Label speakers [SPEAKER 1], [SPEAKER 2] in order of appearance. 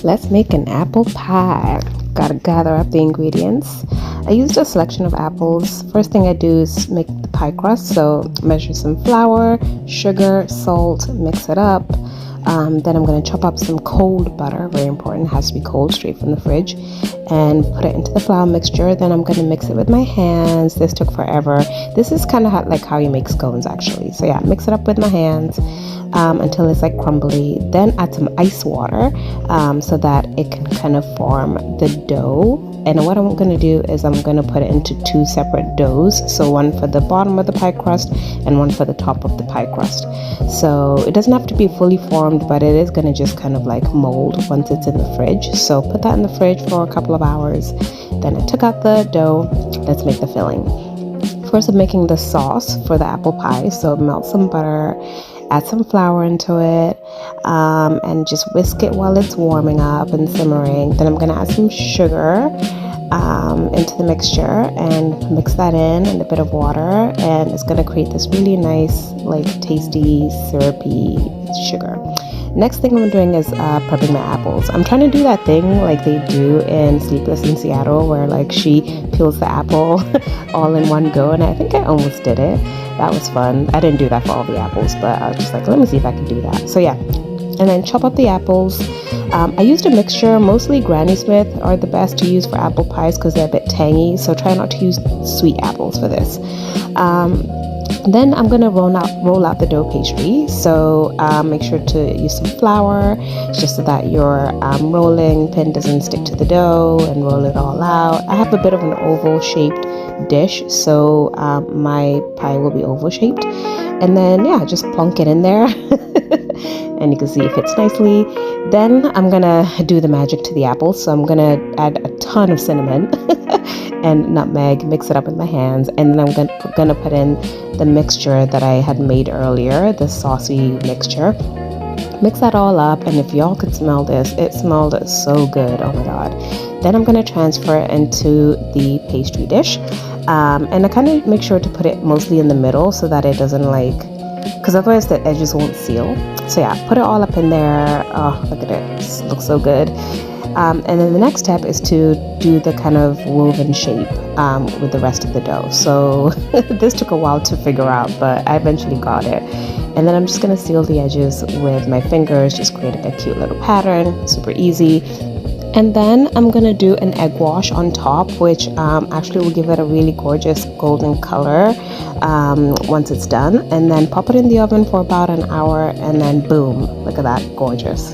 [SPEAKER 1] Let's make an apple pie. Gotta gather up the ingredients. I used a selection of apples. First thing I do is make the pie crust. So measure some flour, sugar, salt, mix it up. Then I'm going to chop up some cold butter, very important, it has to be cold, straight from the fridge, and put it into the flour mixture. Then I'm going to mix it with my hands. This took forever. This is kind of like how you make scones actually. So yeah, mix it up with my hands until it's like crumbly. Then add some ice water so that it can kind of form the dough. And what I'm going to do is I'm going to put it into two separate doughs. So one for the bottom of the pie crust and one for the top of the pie crust. So it doesn't have to be fully formed, but it is going to just kind of like mold once it's in the fridge. So put that in the fridge for a couple of hours. Then I took out the dough. Let's make the filling. First, I'm making the sauce for the apple pie. So melt some butter, add some flour into it, and just whisk it while it's warming up and simmering. Then I'm going to add some sugar into the mixture and mix that in and a bit of water, and it's going to create this really nice, like tasty, syrupy sugar. Next thing I'm doing is prepping my apples. I'm trying to do that thing like they do in Sleepless in Seattle, where like she peels the apple all in one go, and I think I almost did it. That was fun. I didn't do that for all the apples, but I was just like, let me see if I can do that. So yeah, and then chop up the apples. I used a mixture. Mostly Granny Smith are the best to use for apple pies because they're a bit tangy, so try not to use sweet apples for this. Then I'm going to roll out the dough pastry. So make sure to use some flour just so that your rolling pin doesn't stick to the dough, and roll it all out. I have a bit of an oval shaped dish, so my pie will be oval shaped. And then yeah, just plunk it in there and you can see it fits nicely. Then I'm gonna do the magic to the apples. So I'm gonna add a ton of cinnamon and nutmeg, mix it up with my hands, and then I'm gonna put in the mixture that I had made earlier, the saucy mixture. Mix that all up, and if y'all could smell this, it smelled so good. Oh my god. Then I'm going to transfer it into the pastry dish, and I kind of make sure to put it mostly in the middle so that it doesn't like, because otherwise the edges won't seal. So yeah, put it all up in there. Oh, look at it, it looks so good. And then the next step is to do the kind of woven shape with the rest of the dough. So this took a while to figure out, but I eventually got it. And then I'm just going to seal the edges with my fingers, just creating a cute little pattern, super easy. And then I'm going to do an egg wash on top, which actually will give it a really gorgeous golden color once it's done. And then pop it in the oven for about an hour, and then boom, look at that, gorgeous.